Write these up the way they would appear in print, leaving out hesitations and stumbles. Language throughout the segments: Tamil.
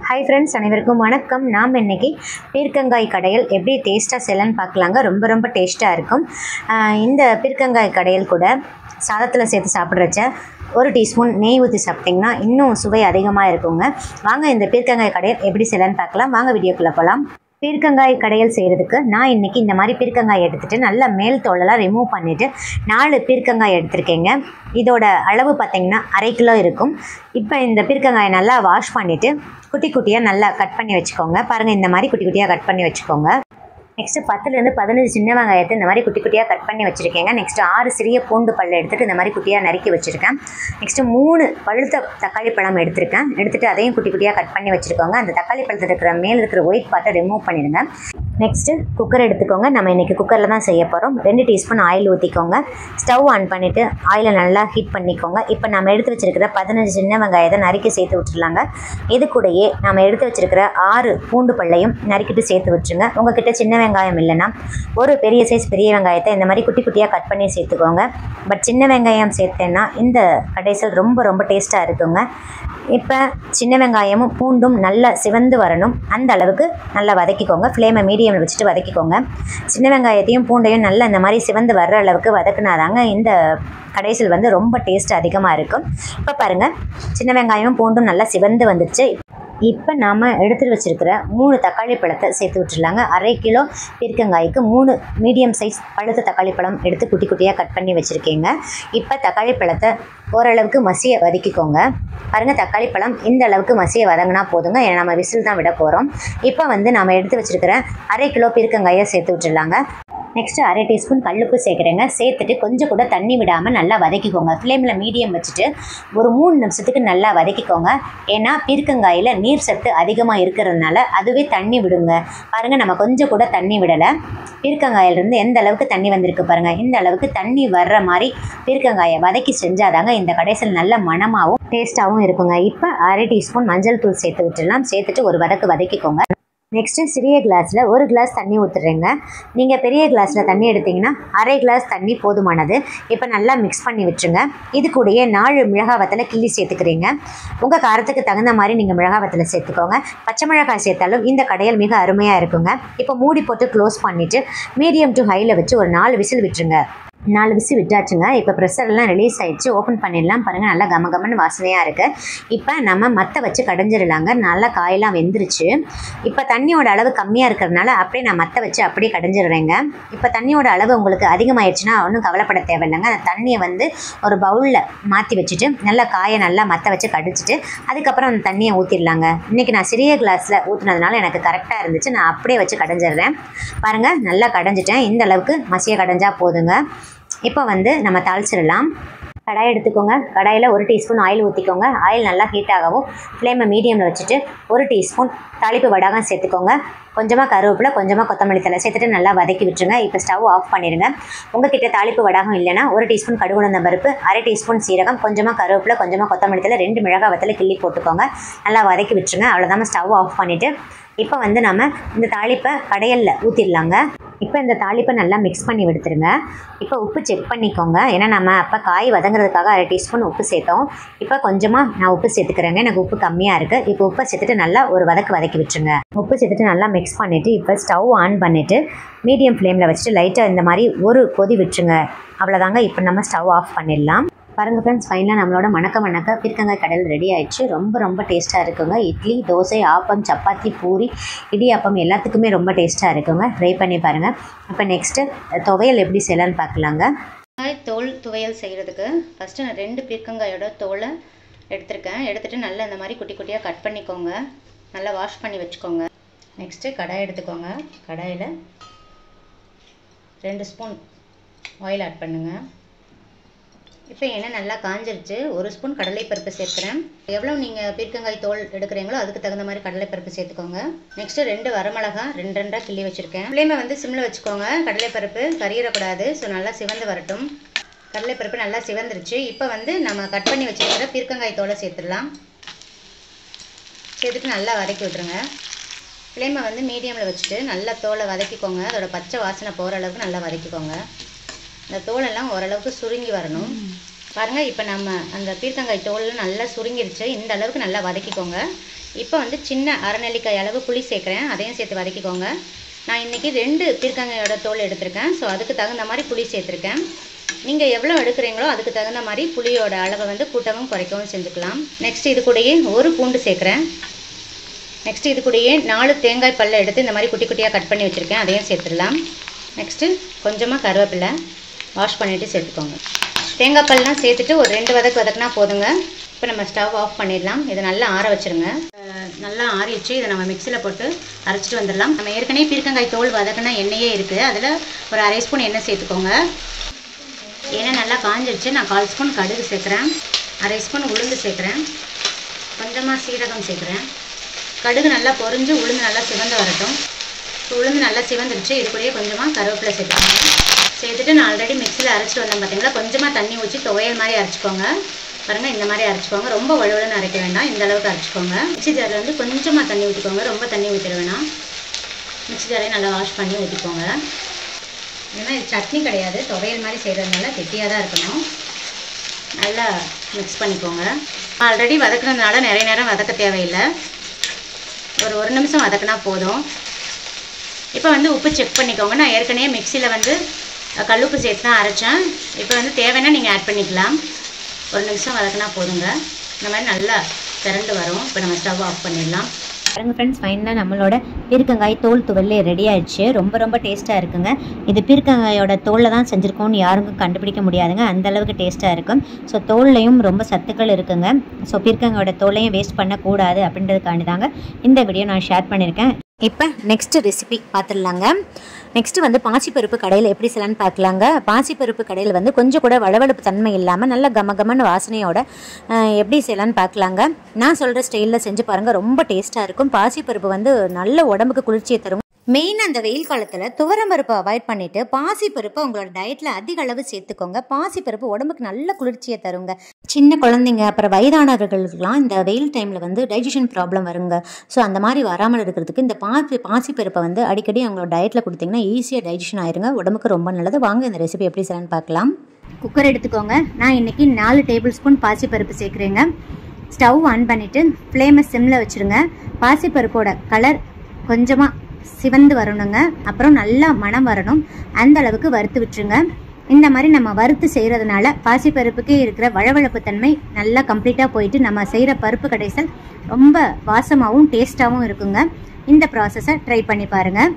ஹாய் ஃப்ரெண்ட்ஸ், அனைவருக்கும் வணக்கம். நாம் இன்றைக்கி பீர்க்கங்காய் கடையல் எப்படி டேஸ்ட்டாக செய்யலான்னு பார்க்கலாங்க. ரொம்ப டேஸ்ட்டாக இருக்கும். இந்த பீர்க்கங்காய் கடையல் கூட சாதத்தில் சேர்த்து சாப்பிட்றச்ச 1 டீஸ்பூன் நெய் ஊற்றி சாப்பிட்டிங்கன்னா இன்னும் சுவை அதிகமாக இருக்குங்க. வாங்க இந்த பீர்க்கங்காய் கடையல் எப்படி செய்யலான்னு பார்க்கலாம். வாங்க வீடியோக்குள்ளே போகலாம். பீர்க்கங்காய் கடையல் செய்கிறதுக்கு நான் இன்றைக்கி இந்த மாதிரி பீர்க்கங்காய் எடுத்துகிட்டு நல்லா மேல் தோலெல்லாம் ரிமூவ் பண்ணிவிட்டு 4 பீர்க்கங்காய் எடுத்திருக்கேங்க. இதோட அளவு பார்த்திங்கன்னா 1/2 கிலோ இருக்கும். இப்போ இந்த பீர்க்கங்காயை நல்லா வாஷ் பண்ணிவிட்டு குட்டி குட்டியாக நல்லா கட் பண்ணி வச்சுக்கோங்க. பாருங்கள், இந்த மாதிரி குட்டி குட்டியாக கட் பண்ணி வச்சுக்கோங்க. நெக்ஸ்ட்டு 10லேருந்து 15 சின்ன வெங்காயத்தை இந்த மாதிரி குட்டி குட்டியாக கட் பண்ணி வச்சுருக்கேங்க. நெக்ஸ்ட்டு 6 சிறிய பூண்டு பல்லை எடுத்துகிட்டு இந்த மாதிரி குட்டியாக நறுக்கி வச்சுருக்கேன். நெக்ஸ்ட்டு 3 பழுத்த தக்காளி பழம் எடுத்துகிட்டு அதையும் குட்டி குட்டியாக கட் பண்ணி வச்சுருக்கோங்க. அந்த தக்காளி பழத்தில் இருக்கிற மேல் இருக்கிற ஒயிட் பார்ட்டை ரிமூவ் பண்ணிடுங்க. நெக்ஸ்ட்டு குக்கர் எடுத்துக்கோங்க. நம்ம இன்றைக்கி குக்கரில் தான் செய்ய போகிறோம். 2 டீஸ்பூன் ஆயில் ஊற்றிக்கோங்க. ஸ்டவ் ஆன் பண்ணிவிட்டு ஆயிலை நல்லா ஹீட் பண்ணிக்கோங்க. இப்போ நம்ம எடுத்து வச்சுருக்கிற 15 சின்ன வெங்காயத்தை நறுக்கி சேர்த்து விட்டுருலாங்க. இது கூடயே நம்ம எடுத்து வச்சுருக்கிற 6 பூண்டு பல்லையும் நறுக்கிட்டு சேர்த்து விட்டுருங்க. உங்கள்கிட்ட சின்ன வெங்காயம் இல்லைன்னா ஒரு பெரிய சைஸ் பெரிய வெங்காயத்தை இந்த மாதிரி குட்டி குட்டியாக கட் பண்ணி சேர்த்துக்கோங்க. பட் சின்ன வெங்காயம் சேர்த்தேன்னா இந்த கடைசல் ரொம்ப டேஸ்ட்டாக இருக்குங்க. இப்போ சின்ன வெங்காயமும் பூண்டும் நல்லா சிவந்து வரணும். அந்த அளவுக்கு நல்லா வதக்கிக்கோங்க. ஃப்ளேமை மீடியமில் வச்சுட்டு வதக்கிக்கோங்க. சின்ன வெங்காயத்தையும் பூண்டையும் நல்லா இந்த மாதிரி சிவந்து வர்ற அளவுக்கு வதக்குனாதாங்க இந்த கடைசல் ரொம்ப டேஸ்ட் அதிகமாக இருக்கும். இப்போ பாருங்கள், சின்ன வெங்காயமும் பூண்டும் நல்லா சிவந்து வந்துடுச்சு. இப்போ நாம் எடுத்துகிட்டு வச்சுருக்கிற 3 தக்காளி பழத்தை சேர்த்து விட்டுருலாங்க. 1/2 கிலோ பீர்க்கங்காய்க்கு 3 மீடியம் சைஸ் பழுத்த தக்காளி பழம் எடுத்து குட்டி குட்டியாக கட் பண்ணி வச்சுருக்கீங்க. இப்போ தக்காளி பழத்தை ஓரளவுக்கு மசிய வதக்கிக்கோங்க. பாருங்கள், தக்காளி பழம் இந்த அளவுக்கு மசிய வதங்கினா போதுங்க. ஏன்னா நம்ம விசில் தான் விட போகிறோம். இப்போ நாம் எடுத்து வச்சுருக்கிற 1/2 கிலோ பீர்க்கங்காயை சேர்த்து விட்டுருலாங்க. நெக்ஸ்ட்டு 1/2 டீஸ்பூன் கல்லுப்பு சேர்க்குறேங்க. சேர்த்துட்டு கொஞ்சம் கூட தண்ணி விடாமல் நல்லா வதக்கிக்கோங்க. ஃப்ளேமில் மீடியம் வச்சுட்டு ஒரு 3 நிமிஷத்துக்கு நல்லா வதக்கிக்கோங்க. ஏன்னா பீர்க்கங்காயில் நீர் சத்து அதிகமாக இருக்கிறதுனால அதுவே தண்ணி விடுங்க. பாருங்கள், நம்ம கொஞ்சம் கூட தண்ணி விடலை. பீர்க்கங்காயிலிருந்து எந்த அளவுக்கு தண்ணி வந்திருக்கு பாருங்கள். இந்த அளவுக்கு தண்ணி வர்ற மாதிரி பீர்க்கங்காயை வதக்கி செஞ்சாதாங்க இந்த கடைசியில் நல்ல மணமாகவும் டேஸ்ட்டாகவும் இருக்குங்க. இப்போ 1/2 டீஸ்பூன் மஞ்சள் தூள் சேர்த்து விட்டுடலாம். சேர்த்துட்டு ஒரு வதக்கிக்கோங்க. நெக்ஸ்ட்டு சிறிய கிளாஸில் 1 கிளாஸ் தண்ணி ஊற்றுறேங்க. நீங்கள் பெரிய கிளாஸில் தண்ணி எடுத்திங்கன்னா 1/2 கிளாஸ் தண்ணி போதுமானது. இப்போ நல்லா மிக்ஸ் பண்ணி விட்டுருங்க. இது கூடயே 4 மிளகாய் வத்தலை கிள்ளி சேர்த்துக்கிறீங்க. உங்கள் காரத்துக்கு தகுந்த மாதிரி நீங்கள் மிளகாய் வத்தலை சேர்த்துக்கோங்க. பச்சை மிளகாய் சேர்த்தாலும் இந்த கடையல் மிக அருமையாக இருக்குங்க. இப்போ மூடி போட்டு க்ளோஸ் பண்ணிவிட்டு மீடியம் டு ஹையில் வச்சு ஒரு 4 விசில் விட்டுருங்க. 4 விசில் விட்டாச்சுங்க. இப்போ ப்ரெஷர்லாம் ரிலீஸ் ஆகிடுச்சு. ஓப்பன் பண்ணிடலாம். பாருங்கள், நல்லா கமகமன்னு வாசனையாக இருக்குது. இப்போ நம்ம மற்ற வச்சு கடைஞ்சிடலாங்க. நல்லா காயெல்லாம் வெந்துருச்சு. இப்போ தண்ணியோட அளவு கம்மியாக இருக்கிறதுனால அப்படியே நான் மற்ற வச்சு அப்படியே கடைஞ்சிடுறேங்க. இப்போ தண்ணியோட அளவு உங்களுக்கு அதிகமாகிடுச்சுன்னா ஒன்றும் கவலைப்பட தேவையில்லைங்க. அந்த தண்ணியை ஒரு பவுலில் மாற்றி வச்சுட்டு நல்லா காயை நல்லா மற்ற வச்சு கடிச்சிட்டு அதுக்கப்புறம் அந்த தண்ணியை ஊற்றிடலாங்க. இன்றைக்கி நான் சிறிய கிளாஸில் ஊற்றுனதுனால எனக்கு கரெக்டாக இருந்துச்சு. நான் அப்படியே வச்சு கடைஞ்சிடுறேன். பாருங்கள், நல்லா கடைஞ்சிட்டேன். இந்த அளவுக்கு மசிய கடைஞ்சா போதுங்க. இப்போ நம்ம தாளிச்சிடலாம். கடாய் எடுத்துக்கோங்க. கடாயில் 1 டீஸ்பூன் ஆயில் ஊற்றிக்கோங்க. ஆயில் நல்லா ஹீட் ஆகவும் ஃப்ளேமை மீடியமில் வச்சுட்டு 1 டீஸ்பூன் தாளிப்பு வடகம் சேர்த்துக்கோங்க. கொஞ்சமாக கருவேப்பிலை, கொஞ்சமாக கொத்தமல்லி தழை சேர்த்துட்டு நல்லா வதக்கி விட்டுருங்க. இப்போ ஸ்டவ் ஆஃப் பண்ணிடுங்க. உங்கள்கிட்ட தாளிப்பு வடகம் இல்லைன்னா 1 டீஸ்பூன் கடுகு உளுந்தம் பருப்பு, 1/2 டீஸ்பூன் சீரகம், கொஞ்சமாக கருவேப்பிலை, கொஞ்சமாக கொத்தமல்லி தழை, 2 மிளகாய் வத்தலை கிள்ளி போட்டுக்கோங்க. நல்லா வதக்கி விட்டுருங்க. அவ்வளோதான். ஸ்டவ் ஆஃப் பண்ணிவிட்டு இப்போ நம்ம இந்த தாளிப்பை கடையலில் ஊற்றிடலாங்க. இப்போ இந்த தாளிப்பை நல்லா மிக்ஸ் பண்ணி விடுத்துருங்க. இப்போ உப்பு செக் பண்ணிக்கோங்க. ஏன்னா நம்ம அப்போ காய் வதங்குறதுக்காக 1/2 டீஸ்பூன் உப்பு சேர்த்தோம். இப்போ கொஞ்சமாக நான் உப்பு சேர்த்துக்கிறேங்க. எனக்கு உப்பு கம்மியாக இருக்குது. இப்போ உப்பை சேர்த்துட்டு நல்லா ஒரு வதக்கி விட்டுருங்க. உப்பு சேர்த்துட்டு நல்லா மிக்ஸ் பண்ணிவிட்டு இப்போ ஸ்டவ் ஆன் பண்ணிவிட்டு மீடியம் ஃப்ளேமில் வச்சுட்டு லைட்டாக இந்த மாதிரி ஒரு கொதி விட்டுருங்க. அவ்வளோதாங்க. இப்போ நம்ம ஸ்டவ் ஆஃப் பண்ணிடலாம். பாருங்கள் ஃப்ரெண்ட்ஸ், ஃபைனலாக நம்மளோட மணக்க பீர்க்கங்காய் கடையல் ரெடி ஆகிடுச்சு. ரொம்ப டேஸ்ட்டாக இருக்குங்க. இட்லி, தோசை, ஆப்பம், சப்பாத்தி, பூரி, இடியாப்பம் எல்லாத்துக்குமே ரொம்ப டேஸ்ட்டாக இருக்குங்க. ட்ரை பண்ணி பாருங்கள். இப்போ நெக்ஸ்ட்டு துவையல் எப்படி செய்யலான்னு பார்க்கலாங்க. தோல் துவையல் செய்கிறதுக்கு ஃபஸ்ட்டு நான் 2 பீர்க்கங்காயோட தோலை எடுத்துருக்கேன். எடுத்துகிட்டு நல்லா இந்த மாதிரி குட்டி குட்டியாக கட் பண்ணிக்கோங்க. நல்லா வாஷ் பண்ணி வச்சுக்கோங்க. நெக்ஸ்ட்டு கடாய் எடுத்துக்கோங்க. கடாயில் 2 ஸ்பூன் ஆயில் ஆட் பண்ணுங்கள். இப்போ எண்ணெய் நல்லா காஞ்சிருச்சு. 1 ஸ்பூன் கடலைப்பருப்பு சேர்க்குறேன். எவ்வளோ நீங்கள் பீர்க்கங்காய் தோல் எடுக்கிறீங்களோ அதுக்கு தகுந்த மாதிரி கடலைப்பருப்பு சேர்த்துக்கோங்க. நெக்ஸ்ட்டு 2 வரமிளகா 2 கிள்ளி வச்சுருக்கேன். ஃப்ளேமை சிம்மில் வச்சுக்கோங்க. கடலைப்பருப்பு கறியிடக்கூடாது. ஸோ நல்லா சிவந்து வரட்டும். கடலைப்பருப்பு நல்லா சிவந்துருச்சு. இப்போ நம்ம கட் பண்ணி வச்சுருக்கிற பீர்க்கங்காய் தோலை சேர்த்துடலாம். சேர்த்துட்டு நல்லா வதக்கி விட்ருங்க. ஃப்ளேமை மீடியமில் வச்சுட்டு நல்லா தோலை வதக்கிக்கோங்க. அதோட பச்சை வாசனை போகிற அளவுக்கு நல்லா வதக்கிக்கோங்க. இந்த தோலெல்லாம் ஓரளவுக்கு சுருங்கி வரணும். பாருங்கள், இப்போ நம்ம அந்த பீர்க்கங்காய் தோலெல்லாம் நல்லா சுருங்கிருச்சு. இந்த அளவுக்கு நல்லா வதக்கிக்கோங்க. இப்போ வந்து சின்ன அரை நெல்லிக்காய் அளவு புளி சேர்க்குறேன், அதையும் சேர்த்து வதக்கிக்கோங்க. நான் இன்றைக்கி 2 பீர்க்கங்காயோட தோல் எடுத்திருக்கேன். ஸோ அதுக்கு தகுந்த மாதிரி புளி சேர்த்துருக்கேன். நீங்கள் எவ்வளோ எடுக்கிறீங்களோ அதுக்கு தகுந்த மாதிரி புளியோட அளவை வந்து கூட்டவும் குறைக்கவும் செஞ்சுக்கலாம். நெக்ஸ்ட் இது கூடயே 1 பூண்டு சேர்க்குறேன். நெக்ஸ்ட் இது கூடயே 4 தேங்காய் பல்லை எடுத்து இந்த மாதிரி குட்டி குட்டியாக கட் பண்ணி வச்சுருக்கேன், அதையும் சேர்த்துடலாம். நெக்ஸ்ட்டு கொஞ்சமாக கருவேப்பிலை வாஷ் பண்ணிவிட்டு சேர்த்துக்கோங்க. தேங்காய் பல்லாம் சேர்த்துட்டு ஒரு 2 வதக்குனா போதுங்க. இப்போ நம்ம ஸ்டவ் ஆஃப் பண்ணிடலாம். இதை நல்லா ஆற வச்சுருங்க. நல்லா ஆறிச்சு. இதை நம்ம மிக்சியில் போட்டு அரைச்சிட்டு வந்துடலாம். நம்ம ஏற்கனவே பீர்க்கங்காய் தோல் வதக்கினா எண்ணெயே இருக்குது, அதில் ஒரு அரை ஸ்பூன் எண்ணெய் சேர்த்துக்கோங்க. எண்ணெய் நல்லா காஞ்சிருச்சு. நான் 1/4 ஸ்பூன் கடுகு சேர்க்குறேன், அரை ஸ்பூன் உளுந்து சேர்க்குறேன், கொஞ்சமாக சீரகம் சேர்க்குறேன். கடுகு நல்லா பொரிஞ்சு உளுந்து நல்லா சிவந்து வரட்டும். உளுந்து நல்லா சிவந்துருச்சு. இது கூடயே கொஞ்சமாக கருவேப்பிலை சேர்த்துக்கோங்க. சேர்த்துட்டு நான் ஆல்ரெடி மிக்சியில் அரைச்சிட்டு வந்தேன் பார்த்தீங்களா, கொஞ்சமாக தண்ணி ஊற்றி துவையல் மாதிரி அரைச்சிக்கோங்க. பாருங்கள், இந்த மாதிரி அரைச்சிக்கோங்க. ரொம்ப வலுவலுன்னு அரைக்க வேண்டாம், இந்த அளவுக்கு அரைச்சிக்கோங்க. மிக்சி ஜாரில் வந்து கொஞ்சமாக தண்ணி ஊற்றிக்கோங்க, ரொம்ப தண்ணி ஊற்றிட வேணாம். மிக்சி ஜாரையும் நல்லா வாஷ் பண்ணி ஊற்றிக்கோங்க. ஏன்னா இது சட்னி கிடையாது, துவையல் மாதிரி செய்கிறதுனால கெட்டியாக தான் இருக்கணும். நல்லா மிக்ஸ் பண்ணிக்கோங்க. ஆல்ரெடி வதக்குறதுனால நிறைய நேரம் வதக்க தேவையில்லை, ஒரு நிமிஷம் வதக்குனா போதும். இப்போ வந்து உப்பு செக் பண்ணிக்கோங்க. நான் ஏற்கனவே மிக்சியில் வந்து கல்லுப்பு சேர்த்து தான் அரைச்சேன். இப்போ வந்து தேவைன்னா நீங்கள் ஆட் பண்ணிக்கலாம். ஒரு நிமிஷம் வதக்குனா போதுங்க. இந்த மாதிரி நல்லா திரண்டு வரும். இப்போ நம்ம ஸ்டவ் ஆஃப் பண்ணிடலாம். பாருங்கள் ஃப்ரெண்ட்ஸ், ஃபைனலாக நம்மளோட பீர்க்கங்காய் தோல் துவல் ரெடி ஆயிடுச்சு. ரொம்ப ரொம்ப டேஸ்ட்டாக இருக்குங்க. இது பீர்க்கங்காயோட தோலில் தான் செஞ்சுருக்கோம்னு யாருக்கும் கண்டுபிடிக்க முடியாதுங்க, அந்தளவுக்கு டேஸ்ட்டாக இருக்கும். ஸோ தோல்லையும் ரொம்ப சத்துக்கள் இருக்குங்க. ஸோ பீர்க்கங்காயோட தோலையும் வேஸ்ட் பண்ணக்கூடாது அப்படின்றதுக்காண்டி தாங்க இந்த வீடியோ நான் ஷேர் பண்ணியிருக்கேன். இப்போ நெக்ஸ்ட்டு ரெசிபி பார்த்துடலாங்க. நெக்ஸ்ட்டு வந்து பாசிப்பருப்பு கடையில் எப்படி செய்யலான்னு பார்க்கலாங்க. பாசிப்பருப்பு கடையில் வந்து கொஞ்சம் கூட வளவளப்பு தன்மை இல்லாமல் நல்ல கமகமான வாசனையோட எப்படி செய்யலான்னு பார்க்கலாங்க. நான் சொல்கிற ஸ்டைலில் செஞ்சு பாருங்கள், ரொம்ப டேஸ்ட்டாக இருக்கும். பாசிப்பருப்பு வந்து நல்ல உடம்புக்கு குளிர்ச்சியை தரும். மெயின் அந்த வெயில் காலத்தில் துவரம்பருப்பை அவாய்ட் பண்ணிவிட்டு பாசிப்பருப்பை உங்களோட டயட்டில் அதிக அளவு சேர்த்துக்கோங்க. பாசிப்பருப்பு உடம்புக்கு நல்ல குளிர்ச்சியை தருங்க. சின்ன குழந்தைங்க அப்புறம் வயதானவர்களுக்கெல்லாம் இந்த வெயில் டைமில் வந்து டைஜஷன் ப்ராப்ளம் வருங்க. ஸோ அந்த மாதிரி வராமல் இருக்கிறதுக்கு இந்த பாசிப்பருப்பை வந்து அடிக்கடி அவங்களோட டயட்டில் கொடுத்தீங்கன்னா ஈஸியாக டைஜஷன் ஆயிருங்க, உடம்புக்கு ரொம்ப நல்லது. வாங்க இந்த ரெசிபி எப்படி செய்யலான்னு பார்க்கலாம். குக்கர் எடுத்துக்கோங்க. நான் இன்றைக்கி 4 டேபிள் ஸ்பூன் பாசிப்பருப்பு சேர்க்குறேங்க. ஸ்டவ் ஆன் பண்ணிவிட்டு ஃப்ளேமை சிம்மில் வச்சுருங்க. பாசிப்பருப்போட கலர் கொஞ்சமாக சிவந்து வரணுங்க, அப்புறம் நல்லா மணம் வரணும், அந்த அளவுக்கு வறுத்து விட்டுருங்க. இந்த மாதிரி நம்ம வறுத்து செய்கிறதுனால பாசிப்பருப்புக்கே இருக்கிற வழவழப்பு தன்மை நல்லா கம்ப்ளீட்டாக போயிட்டு நம்ம செய்கிற பருப்பு கடைசல் ரொம்ப வாசமாகவும் டேஸ்ட்டாகவும் இருக்குங்க. இந்த ப்ராசஸை ட்ரை பண்ணி பாருங்கள்.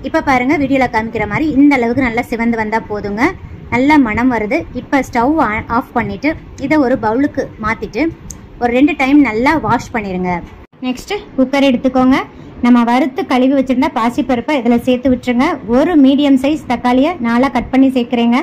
இப்போ பாருங்கள், வீடியோவில் காமிக்கிற மாதிரி இந்த அளவுக்கு நல்லா சிவந்து வந்தால் போதுங்க. நல்லா மணம் வருது. இப்போ ஸ்டவ் ஆஃப் பண்ணிவிட்டு இதை ஒரு பவுலுக்கு மாற்றிட்டு ஒரு 2 டைம் நல்லா வாஷ் பண்ணிடுங்க. நெக்ஸ்ட்டு குக்கர் எடுத்துக்கோங்க. நம்ம வறுத்து கழுவி வச்சுருந்தா பாசிப்பருப்பை இதில் சேர்த்து விட்டுருங்க. ஒரு மீடியம் சைஸ் தக்காளியை 4 கட் பண்ணி சேர்க்குறேங்க.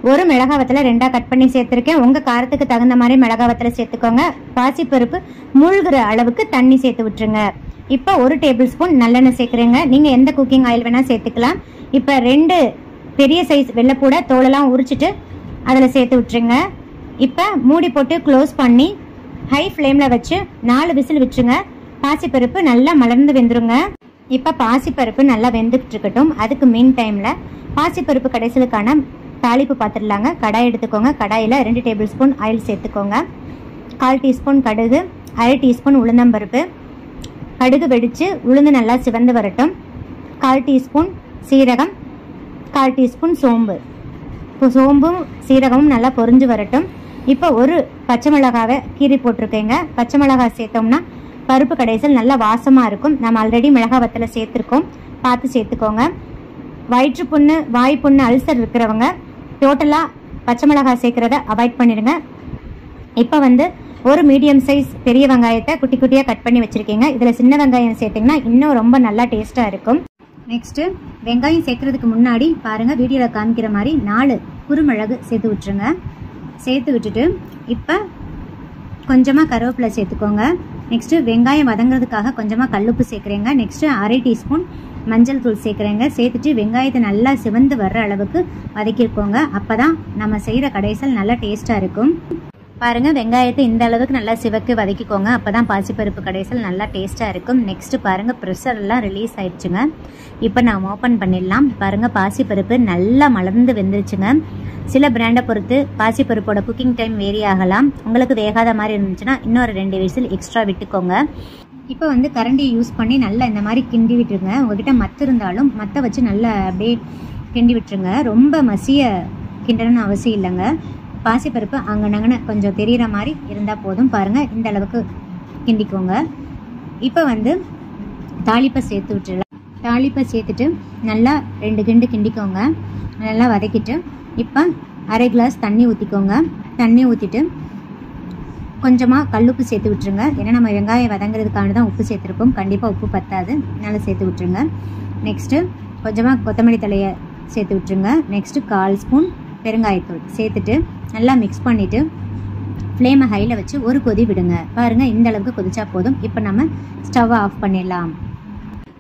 ஒரு மிளகாய் வத்தலை 2 கட் பண்ணி சேர்த்துருக்கேன். உங்கள் காரத்துக்கு தகுந்த மாதிரி மிளகாய் வத்தலை சேர்த்துக்கோங்க. பாசிப்பருப்பு மூழ்கிற அளவுக்கு தண்ணி சேர்த்து விட்டுருங்க. இப்போ 1 டேபிள் ஸ்பூன் நல்லெண்ணெய் சேர்க்குறேங்க. நீங்கள் எந்த குக்கிங் ஆயில் வேணால் சேர்த்துக்கலாம். இப்போ 2 பெரிய சைஸ் வெள்ளைப்பூடை தோலெல்லாம் உரிச்சிட்டு அதில் சேர்த்து விட்டுருங்க. இப்போ மூடி போட்டு க்ளோஸ் பண்ணி ஹை ஃப்ளேமில் வச்சு 4 விசில் விட்டுருங்க. பாசிப்பருப்பு நல்லா மலர்ந்து வெந்துருங்க. இப்போ பாசிப்பருப்பு நல்லா வெந்துக்கிட்டு இருக்கட்டும். அதுக்கு மீன் டைமில் பாசிப்பருப்பு கடைசலுக்கான தாளிப்பு பார்த்துடலாங்க. கடாய் எடுத்துக்கோங்க. கடாயில் 2 டேபிள் ஸ்பூன் ஆயில் சேர்த்துக்கோங்க. 1/4 டீஸ்பூன் கடுகு, அரை டீஸ்பூன் உளுந்தம்பருப்பு. கடுகு வெடித்து உளுந்து நல்லா சிவந்து வரட்டும். 1/4 டீஸ்பூன் சீரகம், 1/4 டீஸ்பூன் சோம்பு. இப்போ சோம்பும் சீரகமும் நல்லா பொரிஞ்சு வரட்டும். இப்போ ஒரு பச்சை மிளகாவை கீறி போட்டிருக்கேங்க. பச்சை மிளகாய் சேர்த்தோம்னா பருப்பு கடைசல் நல்லா வாசமாக இருக்கும். நம்ம ஆல்ரெடி மிளகாய் வத்தலை சேர்த்துருக்கோம், பார்த்து சேர்த்துக்கோங்க. வயிற்று புண்ணு, வாய் புண்ணு, அல்சர் இருக்கிறவங்க டோட்டலாக பச்சை மிளகாய் சேர்க்குறத அவாய்ட் பண்ணிடுங்க. இப்போ வந்து ஒரு மீடியம் சைஸ் பெரிய வெங்காயத்தை குட்டி குட்டியாக கட் பண்ணி வச்சுருக்கீங்க. இதில் சின்ன வெங்காயம் சேர்த்திங்கன்னா இன்னும் ரொம்ப நல்லா டேஸ்ட்டாக இருக்கும். நெக்ஸ்ட்டு வெங்காயம் சேர்க்குறதுக்கு முன்னாடி பாருங்கள், வீடியோவில் காமிக்கிற மாதிரி 4 குறுமிளகு சேர்த்து விட்டுருங்க. சேர்த்து விட்டுட்டு இப்போ கொஞ்சமாக கருவேப்பிலை சேர்த்துக்கோங்க. நெக்ஸ்ட்டு வெங்காயம் வதங்கிறதுக்காக கொஞ்சமாக கல்லுப்பு சேர்க்குறேங்க. நெக்ஸ்ட்டு அரை டீஸ்பூன் மஞ்சள் தூள் சேர்க்குறேங்க. சேர்த்துட்டு வெங்காயத்தை நல்லா சிவந்து வர்ற அளவுக்கு வதக்கிக்கோங்க. அப்போ தான் நம்ம செய்கிற கடைசல் நல்லா டேஸ்ட்டாக இருக்கும். பாருங்கள், வெங்காயத்தை இந்த அளவுக்கு நல்லா சிவக்கு வதக்கிக்கோங்க. அப்போ தான் பாசிப்பருப்பு கடைசல் நல்லா டேஸ்ட்டாக இருக்கும். நெக்ஸ்ட்டு பாருங்கள், ப்ரெஷர் எல்லாம் ரிலீஸ் ஆயிடுச்சுங்க. இப்போ நான் ஓப்பன் பண்ணிடலாம். பாருங்கள், பாசிப்பருப்பு நல்லா மலர்ந்து வெந்துருச்சுங்க. சில பிராண்டை பொறுத்து பாசிப்பருப்போட குக்கிங் டைம் வேரி ஆகலாம். உங்களுக்கு வேகாத மாதிரி இருந்துச்சுன்னா இன்னொரு 2 விசில் எக்ஸ்ட்ரா விட்டுக்கோங்க. இப்போ வந்து கரண்டியை யூஸ் பண்ணி நல்லா இந்த மாதிரி கிண்டி விட்டுருங்க. உங்ககிட்ட மத்து இருந்தாலும் மத்தை வச்சு நல்லா அப்படியே கிண்டி விட்டுருங்க. ரொம்ப மசிய கிண்டணும்னு அவசியம் இல்லைங்க. பாசிப்பருப்பு அங்கனங்கன கொஞ்சம் தெரிகிற மாதிரி இருந்தால் போதும். பாருங்கள், இந்த அளவுக்கு கிண்டிக்கோங்க. இப்போ வந்து தாளிப்பை சேர்த்து விட்டுடலாம். தாளிப்பை சேர்த்துட்டு நல்லா 2 கிண்டு கிண்டிக்கோங்க. நல்லா வதக்கிட்டு இப்போ அரை கிளாஸ் தண்ணி ஊற்றிக்கோங்க. தண்ணி ஊற்றிட்டு கொஞ்சமாக கல்லுப்பு சேர்த்து விட்டுருங்க. ஏன்னா நம்ம வெங்காயம் வதங்கிறதுக்கான தான் உப்பு சேர்த்துருப்போம். கண்டிப்பாக உப்பு பத்தாது, நல்லா சேர்த்து விட்டுருங்க. நெக்ஸ்ட்டு கொஞ்சமாக கொத்தமல்லி தலையை சேர்த்து விட்டுருங்க. நெக்ஸ்ட்டு 1/4 ஸ்பூன் பெருங்காயத்தூள் சேர்த்துட்டு நல்லா மிக்ஸ் பண்ணிவிட்டு ஃப்ளேமை ஹையில் வச்சு ஒரு கொதி விடுங்க. பாருங்கள், இந்த அளவுக்கு கொதிச்சா போதும். இப்போ நம்ம ஸ்டவ்வை ஆஃப் பண்ணிடலாம்.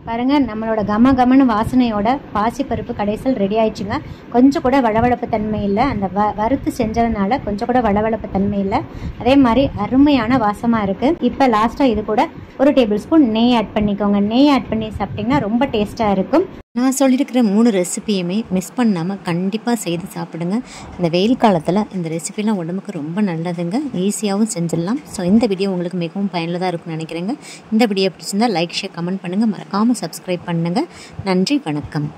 பாருங்கள், நம்மளோட கமகமன்னு வாசனையோட பாசிப்பருப்பு கடைசல் ரெடி ஆயிடுச்சுங்க. கொஞ்சம் கூட வளவளப்பு தன்மை இல்லை. அந்த வறுத்து செஞ்சதுனால கொஞ்சம் கூட வளவளப்பு தன்மை இல்லை. அதே மாதிரி அருமையான வாசமாக இருக்குது. இப்போ லாஸ்ட்டாக இது கூட 1 டேபிள் ஸ்பூன் நெய் ஆட் பண்ணிக்கோங்க. நெய் ஆட் பண்ணி சாப்பிட்டிங்கன்னா ரொம்ப டேஸ்ட்டாக இருக்கும். நான் சொல்லியிருக்கிற 3 ரெசிபியுமே மிஸ் பண்ணாமல் கண்டிப்பாக செய்து சாப்பிடுங்க. இந்த வெயில் காலத்தில் இந்த ரெசிபிலாம் உடம்புக்கு ரொம்ப நல்லதுங்க. ஈஸியாகவும் செஞ்சிடலாம். ஸோ இந்த வீடியோ உங்களுக்கு மிகவும் பயனுள்ளதாக இருக்கும்னு நினைக்கிறேங்க. இந்த வீடியோ பிடிச்சிருந்தால் லைக், ஷேர், கமெண்ட் பண்ணுங்கள். மறக்காமல் சப்ஸ்கிரைப் பண்ணுங்கள். நன்றி, வணக்கம்.